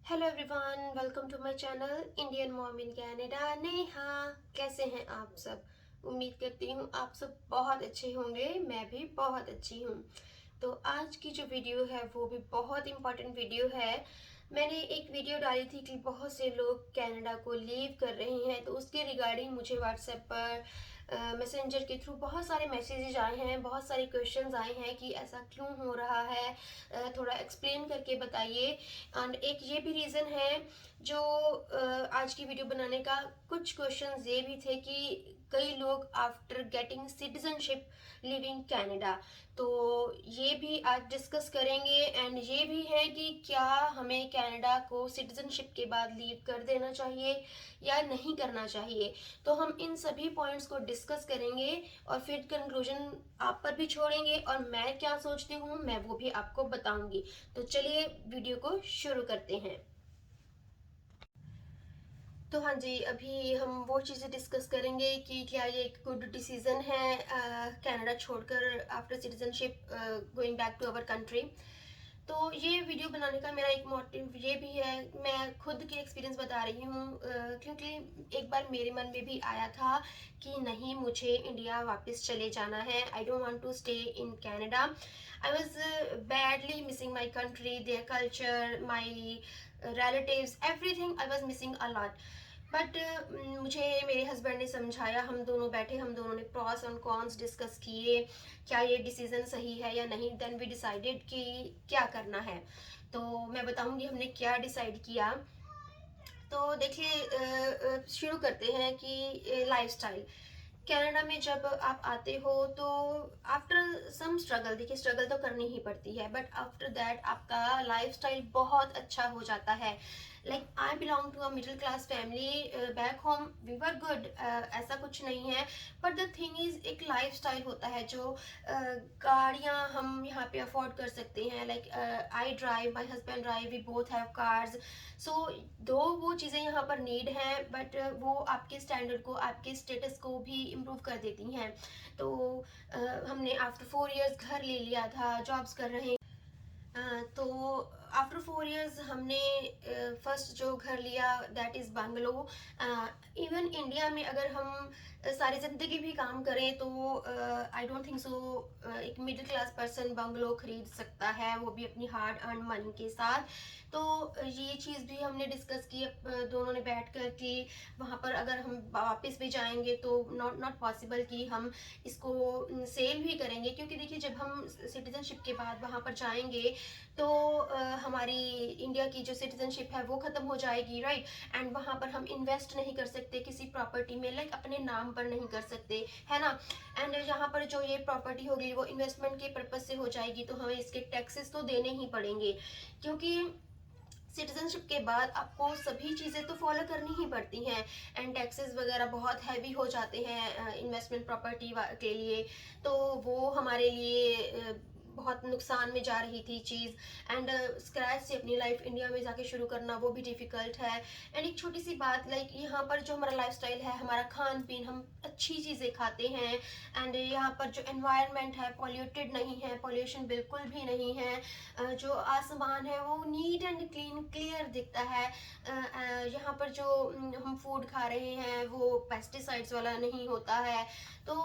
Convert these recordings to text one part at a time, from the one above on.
Hello everyone, welcome to my channel Indian mom in Canada. Neha, कैसे हैं आप सब? उम्मीद करती हूँ आप सब बहुत अच्छे होंगे। मैं भी बहुत अच्छी हूँ। तो आज की जो वीडियो है वो भी बहुत इम्पोर्टेंट वीडियो है। मैंने एक वीडियो डाली थी कि बहुत से लोग कनाडा को लीव कर रहे हैं, तो उसके रिगार्डिंग मुझे व्हाट्सएप पर मैसेंजर के थ्रू बहुत सारे मैसेजेस आए हैं, बहुत सारे क्वेश्चंस आए हैं कि ऐसा क्यों हो रहा है, थोड़ा एक्सप्लेन करके बताइए। एंड एक ये भी रीज़न है जो आज की वीडियो बनाने का। कुछ क्वेश्चंस ये भी थे कि कई लोग after getting citizenship living Canada, तो ये भी आज डिस्कस करेंगे। एंड ये भी है कि क्या हमें कनाडा को सिटीजनशिप के बाद लीव कर देना चाहिए या नहीं करना चाहिए। तो हम इन सभी पॉइंट्स को डिस्कस करेंगे और फिर कंक्लूजन आप पर भी छोड़ेंगे, और मैं क्या सोचती हूँ मैं वो भी आपको बताऊंगी। तो चलिए वीडियो को शुरू करते हैं। तो हाँ जी, अभी हम वो चीज़ें डिस्कस करेंगे कि क्या ये एक गुड डिसीजन है कनाडा छोड़कर after citizenship going back to our country. तो ये वीडियो बनाने का मेरा एक मोटिव ये भी है, मैं खुद की एक्सपीरियंस बता रही हूँ, क्योंकि एक बार मेरे मन में भी आया था कि नहीं, मुझे इंडिया वापस चले जाना है। I don't want to stay in Canada. I was badly missing my country, their culture, my relatives, everything I was missing a lot. But मुझे मेरे हस्बैंड ने समझाया, हम दोनों बैठे, हम दोनों ने प्रॉस एंड कॉन्स डिस्कस किए, क्या ये डिसीजन सही है या नहीं। देन वी डिसाइडेड कि क्या करना है। तो मैं बताऊंगी हमने क्या डिसाइड किया। तो देखिए, शुरू करते हैं कि लाइफस्टाइल कनाडा में जब आप आते हो तो आफ्टर सम स्ट्रगल, देखिए स्ट्रगल तो करनी ही पड़ती है, बट आफ्टर दैट आपका लाइफस्टाइल बहुत अच्छा हो जाता है। Like I belong to a middle class family, back home we were good, ऐसा कुछ नहीं है। बट द थिंग इज, एक लाइफस्टाइल होता है जो गाड़ियाँ हम यहाँ पे अफोर्ड कर सकते हैं। Like I drive, my husband drive, we both have cars. So दो वो चीज़ें यहाँ पर नीड हैं, बट वो आपके स्टैंडर्ड को, आपके स्टेटस को भी इम्प्रूव कर देती हैं। तो हमने आफ्टर 4 years घर ले लिया था, जॉब्स कर रहे हैं। तो आफ्टर 4 years हमने फर्स्ट जो घर लिया that is bungalow. Even India में अगर हम सारी ज़िंदगी भी काम करें तो आई डोंट थिंक सो एक मिडिल क्लास पर्सन बंगलो खरीद सकता है, वो भी अपनी हार्ड अर्न मनी के साथ। तो ये चीज़ भी हमने डिस्कस की दोनों ने बैठ कर कि वहाँ पर अगर हम वापस भी जाएंगे तो नॉट पॉसिबल कि हम इसको सेल भी करेंगे, क्योंकि देखिए जब हम सिटीजनशिप के बाद वहाँ पर जाएंगे तो हमारी इंडिया की जो सिटीजनशिप है वो ख़त्म हो जाएगी, राइट। एंड वहाँ पर हम इन्वेस्ट नहीं कर सकते किसी प्रॉपर्टी में, लाइक अपने नाम पर नहीं कर सकते, है ना। एंड यहाँ पर जो ये प्रॉपर्टी होगी वो इन्वेस्टमेंट के पर्पज से हो जाएगी, तो हमें इसके टैक्सेस तो देने ही पड़ेंगे, क्योंकि सिटीजनशिप के बाद आपको सभी चीज़ें तो फॉलो करनी ही पड़ती हैं। एंड टैक्सेस वगैरह बहुत हैवी हो जाते हैं इन्वेस्टमेंट प्रॉपर्टी के लिए। तो वो हमारे लिए बहुत नुकसान में जा रही थी चीज़। एंड स्क्रैच से अपनी लाइफ इंडिया में जाके शुरू करना वो भी डिफ़िकल्ट है। एंड एक छोटी सी बात, लाइक यहाँ पर जो हमारा लाइफस्टाइल है, हमारा खान पीन, हम अच्छी चीज़ें खाते हैं। एंड यहाँ पर जो एनवायरनमेंट है पॉल्यूटेड नहीं है, पॉल्यूशन बिल्कुल भी नहीं है। जो आसमान है वो नीट एंड क्लीन क्लियर दिखता है। यहाँ पर जो हम फूड खा रहे हैं वो पेस्टिसाइड्स वाला नहीं होता है। तो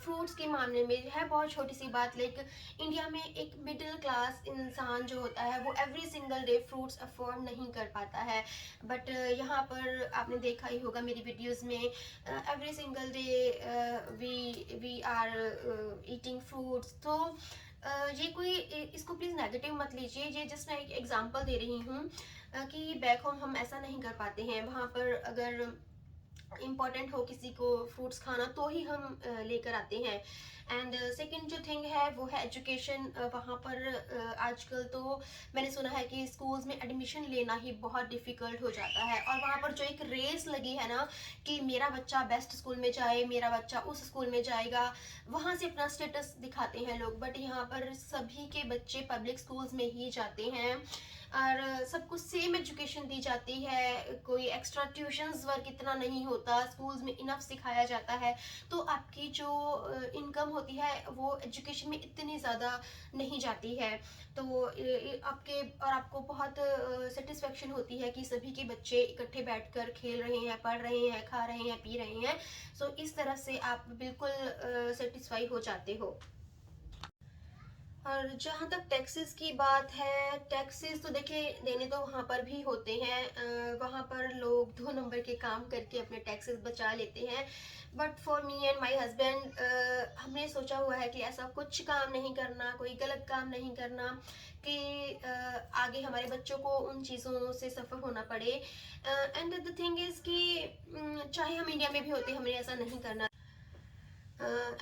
फ्रूट्स के मामले में है बहुत छोटी सी बात, लाइक इंडिया में एक मिडिल क्लास इंसान जो होता है वो every single day fruits afford नहीं कर पाता है। बट यहाँ पर आपने देखा ही होगा मेरी वीडियोस में, every single day we are eating fruits. तो ये कोई इसको प्लीज़ नेगेटिव मत लीजिए, ये जस्ट मैं एक एग्जांपल दे रही हूँ कि बैक होम हम ऐसा नहीं कर पाते हैं। वहाँ पर अगर इम्पॉर्टेंट हो किसी को फ्रूट्स खाना तो ही हम लेकर आते हैं। एंड सेकंड जो थिंग है वो है एजुकेशन। वहाँ पर आजकल तो मैंने सुना है कि स्कूल्स में एडमिशन लेना ही बहुत डिफ़िकल्ट हो जाता है, और वहाँ पर जो एक रेस लगी है ना कि मेरा बच्चा बेस्ट स्कूल में जाए, मेरा बच्चा उस स्कूल में जाएगा, वहाँ से अपना स्टेटस दिखाते हैं लोग। बट यहाँ पर सभी के बच्चे पब्लिक स्कूल्स में ही जाते हैं। और सबको सेम एजुकेशन दी जाती है, कोई एक्स्ट्रा ट्यूशन्स वर्क इतना नहीं होता, स्कूल्स में इनफ सिखाया जाता है, तो आपकी जो इनकम होती है वो एजुकेशन में इतनी ज़्यादा नहीं जाती है। तो आपके और आपको बहुत सेटिस्फेक्शन होती है कि सभी के बच्चे इकट्ठे बैठकर खेल रहे हैं, पढ़ रहे हैं, खा रहे हैं, पी रहे हैं। सो इस तरह से आप बिल्कुल सेटिस्फाई हो जाते हो। और जहाँ तक टैक्सेस की बात है, टैक्सेस तो देखिए देने तो वहाँ पर भी होते हैं, वहाँ पर लोग 2 नंबर के काम करके अपने टैक्सेस बचा लेते हैं। But for me and my husband, हमने सोचा हुआ है कि ऐसा कुछ काम नहीं करना, कोई गलत काम नहीं करना कि आगे हमारे बच्चों को उन चीज़ों से सफ़र होना पड़े। एंड द थिंग इज़ कि चाहे हम इंडिया में भी होते, हमें ऐसा नहीं करना।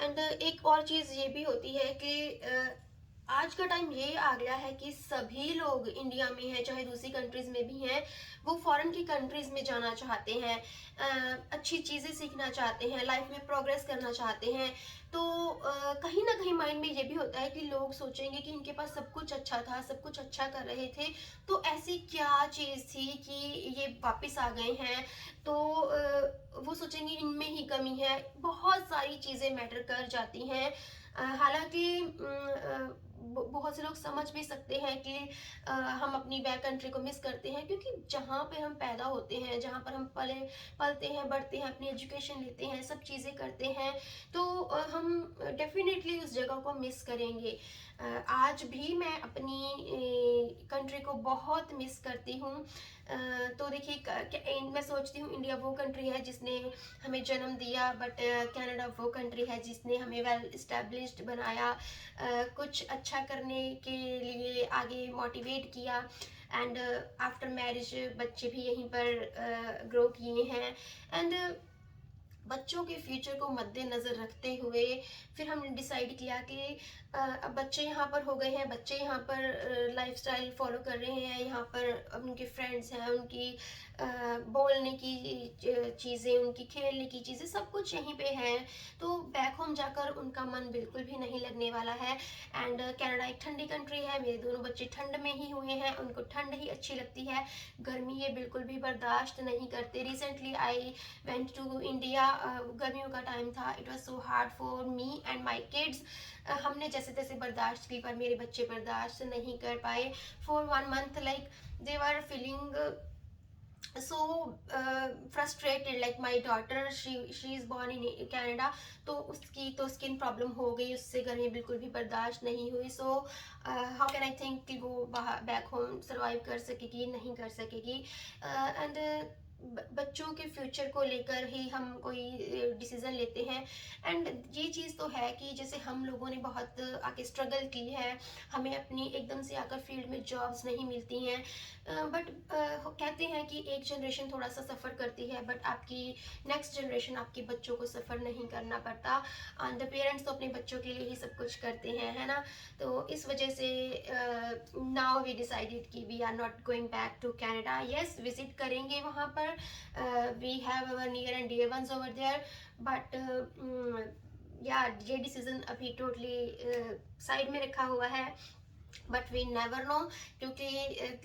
एंड एक और चीज़ ये भी होती है कि आज का टाइम ये आ गया है कि सभी लोग इंडिया में हैं, चाहे दूसरी कंट्रीज़ में भी हैं, वो फॉरेन की कंट्रीज़ में जाना चाहते हैं, अच्छी चीज़ें सीखना चाहते हैं, लाइफ में प्रोग्रेस करना चाहते हैं। तो कहीं ना कहीं माइंड में ये भी होता है कि लोग सोचेंगे कि इनके पास सब कुछ अच्छा था, सब कुछ अच्छा कर रहे थे, तो ऐसी क्या चीज़ थी कि ये वापस आ गए हैं। तो वो सोचेंगे इनमें ही कमी है। बहुत सारी चीज़ें मैटर कर जाती हैं। हालांकि बहुत से लोग समझ भी सकते हैं कि हम अपनी बैक कंट्री को मिस करते हैं, क्योंकि जहाँ पे हम पैदा होते हैं, जहाँ पर हम पलते हैं, बढ़ते हैं, अपनी एजुकेशन लेते हैं, सब चीज़ें करते हैं, तो हम डेफिनेटली उस जगह को मिस करेंगे। आज भी मैं अपनी कंट्री को बहुत मिस करती हूँ। तो देखिए, मैं सोचती हूँ इंडिया वो कंट्री है जिसने हमें जन्म दिया, बट कनाडा वो कंट्री है जिसने हमें वेल इस्टेब्लिश्ड बनाया, कुछ अच्छा करने के लिए आगे मोटिवेट किया। एंड आफ्टर मैरिज बच्चे भी यहीं पर ग्रो किए हैं। एंड बच्चों के फ्यूचर को मद्देनज़र रखते हुए फिर हमने डिसाइड किया कि अब बच्चे यहाँ पर हो गए हैं, बच्चे यहाँ पर लाइफस्टाइल फॉलो कर रहे हैं, यहाँ पर उनके फ्रेंड्स हैं, उनकी बोलने की चीज़ें, उनकी खेलने की चीज़ें, सब कुछ यहीं पे है। तो बैक होम जाकर उनका मन बिल्कुल भी नहीं लगने वाला है। एंड कनाडा एक ठंडी कंट्री है, मेरे दोनों बच्चे ठंड में ही हुए हैं, उनको ठंड ही अच्छी लगती है, गर्मी ये बिल्कुल भी बर्दाश्त नहीं करते। Recently I went to India, गर्मियों का टाइम था, it was so hard for me and my kids. हमने जैसे तैसे बर्दाश्त की, पर मेरे बच्चे बर्दाश्त नहीं कर पाए। For 1 month like they were feeling so frustrated. Like my daughter, she is born in Canada, तो उसकी तो स्किन प्रॉब्लम हो गई, उससे गर्मी बिल्कुल भी बर्दाश्त नहीं हुई। So how can I think कि वो बैक होम सर्वाइव कर सकेगी, नहीं कर सकेगी। एंड बच्चों के फ्यूचर को लेकर ही हम कोई डिसीज़न लेते हैं। एंड ये चीज़ तो है कि जैसे हम लोगों ने बहुत आके स्ट्रगल की है, हमें अपनी एकदम से आकर फील्ड में जॉब्स नहीं मिलती हैं, बट कहते हैं कि एक जनरेशन थोड़ा सा सफ़र करती है, बट आपकी नेक्स्ट जनरेशन, आपके बच्चों को सफ़र नहीं करना पड़ता। एंड द पेरेंट्स तो अपने बच्चों के लिए ही सब कुछ करते हैं, है ना। तो इस वजह से नाउ वी डिसाइडेड कि we are not going back to Canada. Yes, visit करेंगे वहाँ पर, we have our near and dear ones over there, but या ये डिसीज़न अभी टोटली साइड में रखा हुआ है। बट वी नेवर नो, क्योंकि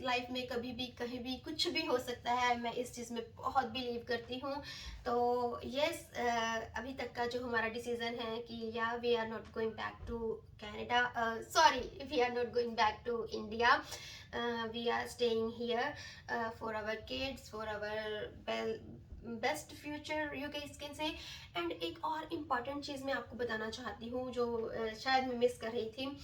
लाइफ में कभी भी कहीं भी कुछ भी हो सकता है, मैं इस चीज़ में बहुत बिलीव करती हूँ। तो यस, अभी तक का जो हमारा डिसीजन है कि या we are not going back to Canada, sorry, we are not going back to India, we are staying here for our kids, for our best future, you guys can say. And एक और important चीज़ मैं आपको बताना चाहती हूँ, जो शायद मैं मिस कर रही थी,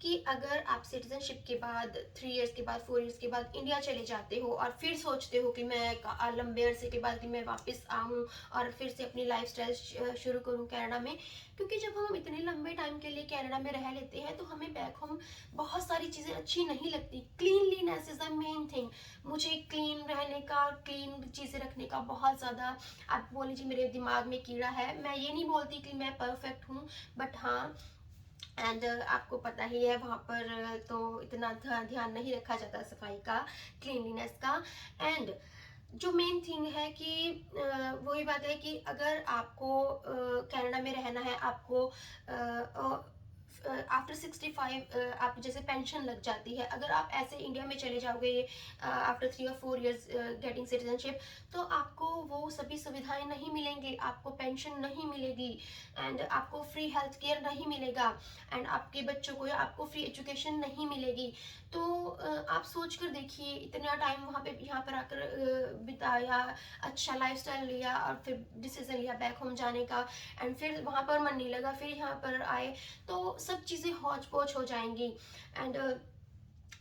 कि अगर आप सिटीजनशिप के बाद 3 इयर्स के बाद, 4 इयर्स के बाद इंडिया चले जाते हो और फिर सोचते हो कि मैं लंबे अरसे के बाद कि मैं वापस आऊँ और फिर से अपनी लाइफस्टाइल शुरू करूँ कनाडा में, क्योंकि जब हम इतने लंबे टाइम के लिए कनाडा में रह लेते हैं तो हमें बैक होम बहुत सारी चीज़ें अच्छी नहीं लगती। Cleanliness is the main thing. मुझे क्लीन रहने का, क्लीन चीज़ें रखने का बहुत ज़्यादा, आप बोल लीजिए मेरे दिमाग में कीड़ा है। मैं ये नहीं बोलती कि मैं परफेक्ट हूँ, बट हाँ, एंड आपको पता ही है वहाँ पर तो इतना ध्यान नहीं रखा जाता सफाई का, क्लीनलीनेस का। एंड जो मेन थिंग है कि वही बात है कि अगर आपको कनाडा में रहना है, आपको आफ्टर 65 आप जैसे पेंशन लग जाती है, अगर आप ऐसे इंडिया में चले जाओगे आफ्टर 3 और 4 years गेटिंग सिटीजनशिप, तो आपको वो सभी सुविधाएं नहीं मिलेंगी, आपको पेंशन नहीं मिलेगी, एंड आपको फ्री हेल्थ केयर नहीं मिलेगा, एंड आपके बच्चों को या आपको फ्री एजुकेशन नहीं मिलेगी। तो आप सोच कर देखिए, इतना टाइम वहाँ पे यहाँ पर आकर बिताया, अच्छा लाइफस्टाइल लिया, और फिर डिसीजन लिया बैक होम जाने का, एंड फिर वहाँ पर मन नहीं लगा, फिर यहाँ पर आए, तो सब चीज़ें हौच पौच हो जाएंगी। एंड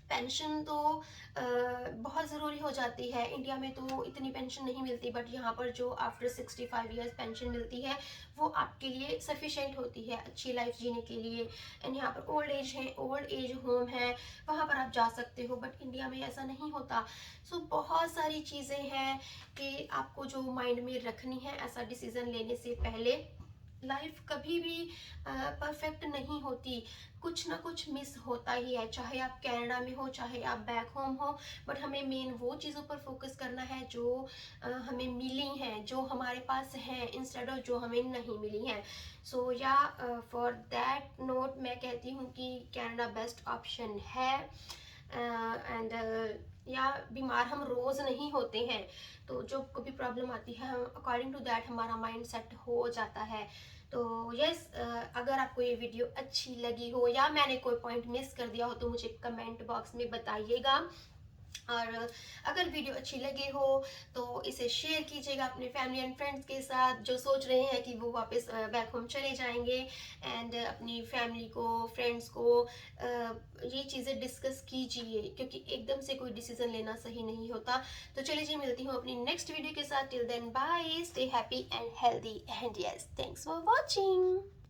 पेंशन तो बहुत ज़रूरी हो जाती है। इंडिया में तो इतनी पेंशन नहीं मिलती, बट यहाँ पर जो आफ्टर 65 years पेंशन मिलती है, वो आपके लिए सफिशेंट होती है अच्छी लाइफ जीने के लिए। एंड यहाँ पर ओल्ड एज है, ओल्ड एज होम है, वहाँ पर आप जा सकते हो, बट इंडिया में ऐसा नहीं होता। सो बहुत सारी चीज़ें हैं कि आपको जो माइंड में रखनी है ऐसा डिसीज़न लेने से पहले। लाइफ कभी भी परफेक्ट नहीं होती, कुछ ना कुछ मिस होता ही है, चाहे आप कनाडा में हो, चाहे आप बैक होम हो, बट हमें मेन वो चीज़ों पर फोकस करना है जो हमें मिली हैं, जो हमारे पास हैं, इंस्टेड ऑफ जो हमें नहीं मिली हैं। सो या फॉर दैट नोट मैं कहती हूँ कि कनाडा बेस्ट ऑप्शन है। एंड या बीमार हम रोज़ नहीं होते हैं, तो जो कभी प्रॉब्लम आती है, हम अकॉर्डिंग टू दैट हमारा माइंड सेट हो जाता है। तो यस, अगर आपको ये वीडियो अच्छी लगी हो या मैंने कोई पॉइंट मिस कर दिया हो, तो मुझे कमेंट बॉक्स में बताइएगा। और अगर वीडियो अच्छी लगी हो तो इसे शेयर कीजिएगा अपने फैमिली एंड फ्रेंड्स के साथ, जो सोच रहे हैं कि वो वापस बैक होम चले जाएंगे, एंड अपनी फैमिली को, फ्रेंड्स को ये चीज़ें डिस्कस कीजिए, क्योंकि एकदम से कोई डिसीजन लेना सही नहीं होता। तो चलिए जी, मिलती हूँ अपनी नेक्स्ट वीडियो के साथ। Till then bye, stay happy and healthy, and yes, thanks for watching.